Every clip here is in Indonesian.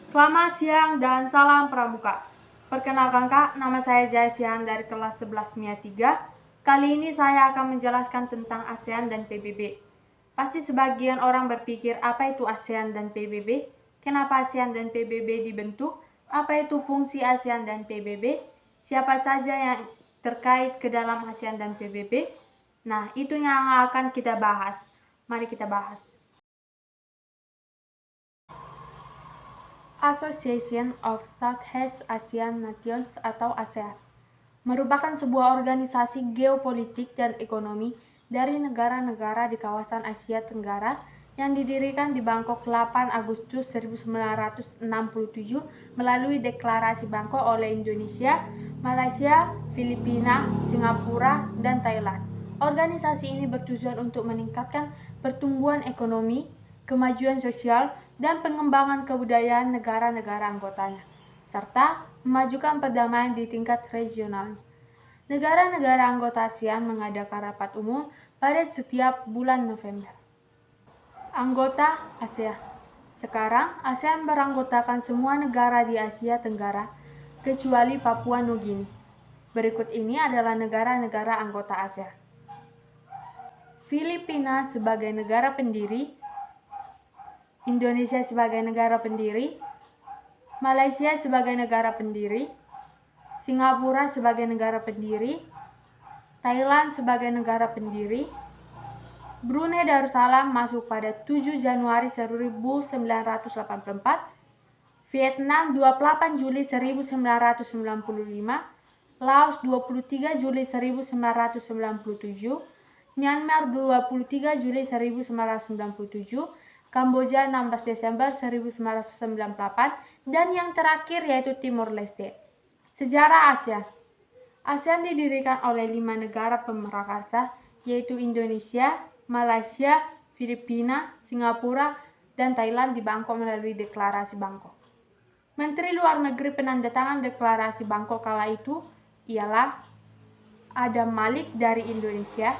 Selamat siang dan salam pramuka. Perkenalkan Kak, nama saya Jayasihan dari kelas 11 MIA 3. Kali ini saya akan menjelaskan tentang ASEAN dan PBB. Pasti sebagian orang berpikir apa itu ASEAN dan PBB, kenapa ASEAN dan PBB dibentuk, apa itu fungsi ASEAN dan PBB, siapa saja yang terkait ke dalam ASEAN dan PBB. Nah, itu yang akan kita bahas. Mari kita bahas. Association of Southeast Asian Nations atau ASEAN merupakan sebuah organisasi geopolitik dan ekonomi dari negara-negara di kawasan Asia Tenggara yang didirikan di Bangkok 8 Agustus 1967 melalui Deklarasi Bangkok oleh Indonesia, Malaysia, Filipina, Singapura, dan Thailand. Organisasi ini bertujuan untuk meningkatkan pertumbuhan ekonomi, kemajuan sosial, dan pengembangan kebudayaan negara-negara anggotanya, serta memajukan perdamaian di tingkat regional. Negara-negara anggota ASEAN mengadakan rapat umum pada setiap bulan November. Anggota ASEAN. Sekarang, ASEAN beranggotakan semua negara di Asia Tenggara, kecuali Papua Nugini. Berikut ini adalah negara-negara anggota ASEAN. Filipina sebagai negara pendiri, Indonesia sebagai negara pendiri, Malaysia sebagai negara pendiri, Singapura sebagai negara pendiri, Thailand sebagai negara pendiri, Brunei Darussalam masuk pada 7 Januari 1984, Vietnam 28 Juli 1995, Laos 23 Juli 1997, Myanmar 23 Juli 1997, Kamboja 16 Desember 1998, dan yang terakhir yaitu Timor Leste. Sejarah ASEAN. ASEAN didirikan oleh 5 negara pemerakarsa, yaitu Indonesia, Malaysia, Filipina, Singapura, dan Thailand di Bangkok melalui Deklarasi Bangkok. Menteri Luar Negeri penandatangan Deklarasi Bangkok kala itu ialah Adam Malik dari Indonesia,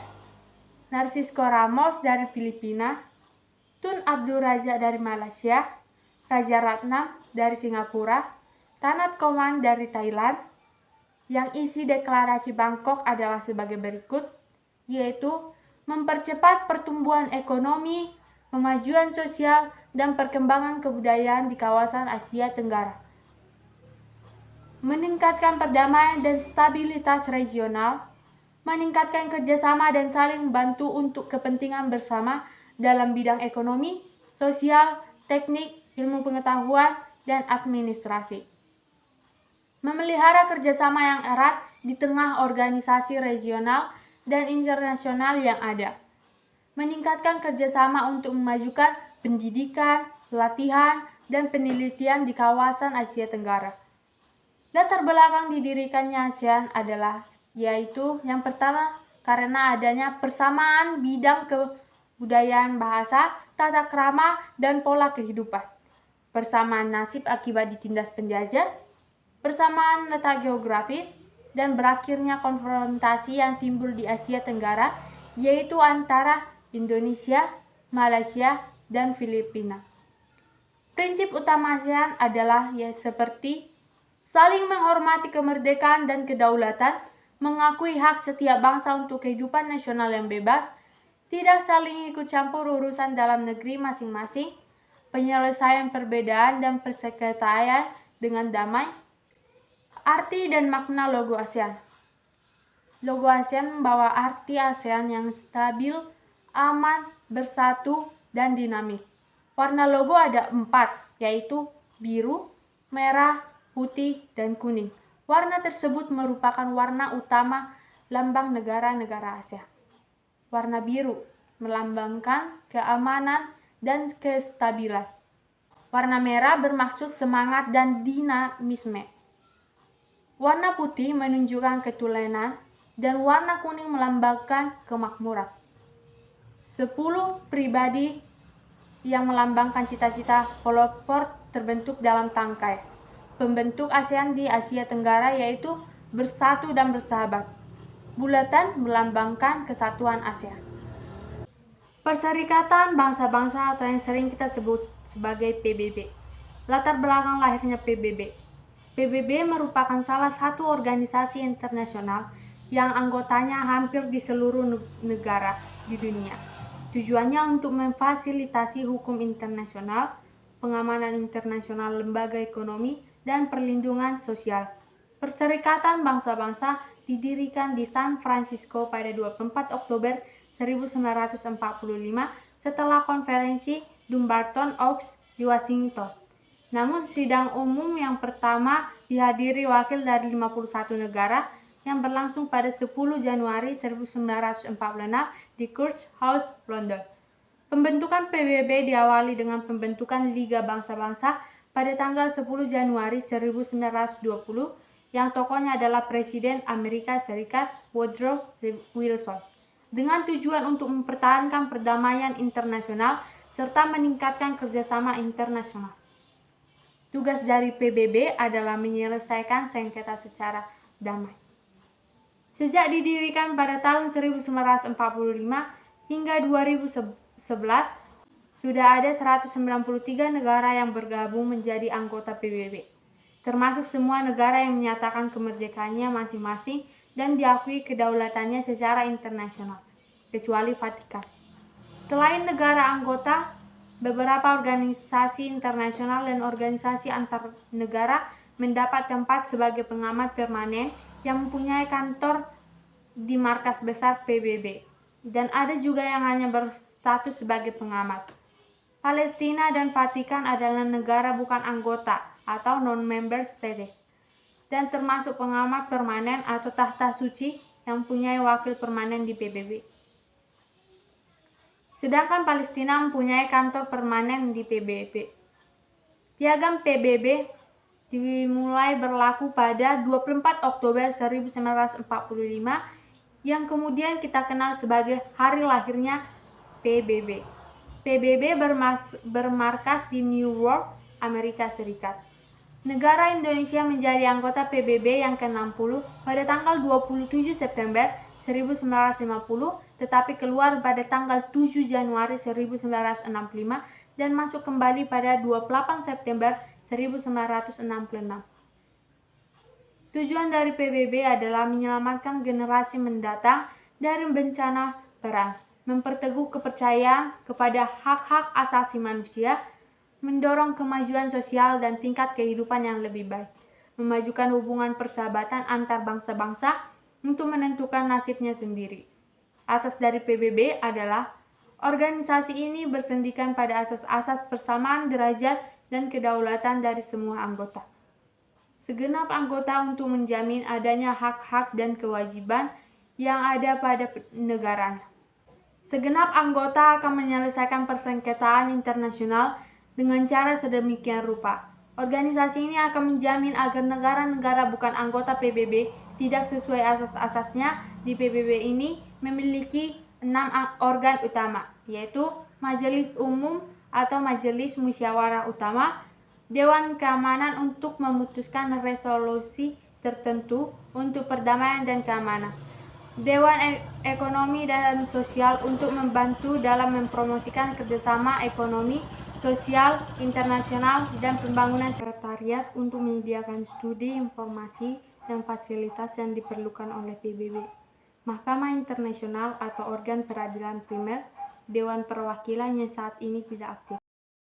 Narcisco Ramos dari Filipina, Tun Abdul Razak dari Malaysia, Raja Ratnam dari Singapura, Tanat Koman dari Thailand. Yang isi Deklarasi Bangkok adalah sebagai berikut, yaitu mempercepat pertumbuhan ekonomi, kemajuan sosial, dan perkembangan kebudayaan di kawasan Asia Tenggara, meningkatkan perdamaian dan stabilitas regional, meningkatkan kerjasama dan saling membantu untuk kepentingan bersama dalam bidang ekonomi, sosial, teknik, ilmu pengetahuan, dan administrasi. Memelihara kerjasama yang erat di tengah organisasi regional dan internasional yang ada. Meningkatkan kerjasama untuk memajukan pendidikan, pelatihan, dan penelitian di kawasan Asia Tenggara. Latar belakang didirikannya ASEAN adalah yaitu yang pertama karena adanya persamaan bidang kebudayaan bahasa, tata krama, dan pola kehidupan. Persamaan nasib akibat ditindas penjajah, persamaan letak geografis, dan berakhirnya konfrontasi yang timbul di Asia Tenggara, yaitu antara Indonesia, Malaysia, dan Filipina. Prinsip utama ASEAN adalah seperti saling menghormati kemerdekaan dan kedaulatan, mengakui hak setiap bangsa untuk kehidupan nasional yang bebas, tidak saling ikut campur urusan dalam negeri masing-masing, penyelesaian perbedaan dan persekongkolan dengan damai. Arti dan makna logo ASEAN. Logo ASEAN membawa arti ASEAN yang stabil, aman, bersatu, dan dinamik. Warna logo ada 4, yaitu biru, merah, putih, dan kuning. Warna tersebut merupakan warna utama lambang negara-negara ASEAN. Warna biru melambangkan keamanan dan kestabilan. Warna merah bermaksud semangat dan dinamisme. Warna putih menunjukkan ketulenan, dan warna kuning melambangkan kemakmuran. 10 pribadi yang melambangkan cita-cita Holoport terbentuk dalam tangkai. Pembentuk ASEAN di Asia Tenggara yaitu bersatu dan bersahabat. Bulatan melambangkan kesatuan ASEAN. Perserikatan Bangsa-Bangsa atau yang sering kita sebut sebagai PBB. Latar belakang lahirnya PBB. PBB merupakan salah satu organisasi internasional yang anggotanya hampir di seluruh negara di dunia. Tujuannya untuk memfasilitasi hukum internasional, pengamanan internasional lembaga ekonomi, dan perlindungan sosial. Perserikatan Bangsa-Bangsa didirikan di San Francisco pada 24 Oktober 1945 setelah konferensi Dumbarton Oaks di Washington. Namun sidang umum yang pertama dihadiri wakil dari 51 negara yang berlangsung pada 10 Januari 1946 di Church House, London. Pembentukan PBB diawali dengan pembentukan Liga Bangsa-Bangsa pada tanggal 10 Januari 1920 yang tokohnya adalah Presiden Amerika Serikat Woodrow Wilson, dengan tujuan untuk mempertahankan perdamaian internasional serta meningkatkan kerjasama internasional. Tugas dari PBB adalah menyelesaikan sengketa secara damai. Sejak didirikan pada tahun 1945 hingga 2011, sudah ada 193 negara yang bergabung menjadi anggota PBB, termasuk semua negara yang menyatakan kemerdekaannya masing-masing dan diakui kedaulatannya secara internasional, kecuali Vatikan. Selain negara anggota, beberapa organisasi internasional dan organisasi antar negara mendapat tempat sebagai pengamat permanen yang mempunyai kantor di markas besar PBB, dan ada juga yang hanya berstatus sebagai pengamat. Palestina dan Vatikan adalah negara bukan anggota atau non-member states, dan termasuk pengamat permanen atau tahta suci yang mempunyai wakil permanen di PBB. Sedangkan Palestina mempunyai kantor permanen di PBB. Piagam PBB dimulai berlaku pada 24 Oktober 1945 yang kemudian kita kenal sebagai hari lahirnya PBB. PBB bermarkas di New York, Amerika Serikat. Negara Indonesia menjadi anggota PBB yang ke-60 pada tanggal 27 September 1950, tetapi keluar pada tanggal 7 Januari 1965 dan masuk kembali pada 28 September 1966. Tujuan dari PBB adalah menyelamatkan generasi mendatang dari bencana perang, memperteguh kepercayaan kepada hak-hak asasi manusia, mendorong kemajuan sosial dan tingkat kehidupan yang lebih baik, memajukan hubungan persahabatan antar bangsa-bangsa untuk menentukan nasibnya sendiri. Asas dari PBB adalah organisasi ini bersendikan pada asas-asas persamaan derajat dan kedaulatan dari semua anggota. Segenap anggota untuk menjamin adanya hak-hak dan kewajiban yang ada pada negaranya. Segenap anggota akan menyelesaikan persengketaan internasional dengan cara sedemikian rupa. Organisasi ini akan menjamin agar negara-negara bukan anggota PBB tidak sesuai asas-asasnya di PBB ini memiliki 6 organ utama, yaitu Majelis Umum atau Majelis Musyawarah Utama, Dewan Keamanan untuk memutuskan resolusi tertentu untuk perdamaian dan keamanan, Dewan Ekonomi dan Sosial untuk membantu dalam mempromosikan kerjasama ekonomi, sosial, internasional, dan pembangunan, sekretariat untuk menyediakan studi, informasi, dan fasilitas yang diperlukan oleh PBB, Mahkamah Internasional atau organ peradilan primer, Dewan Perwakilan yang saat ini tidak aktif.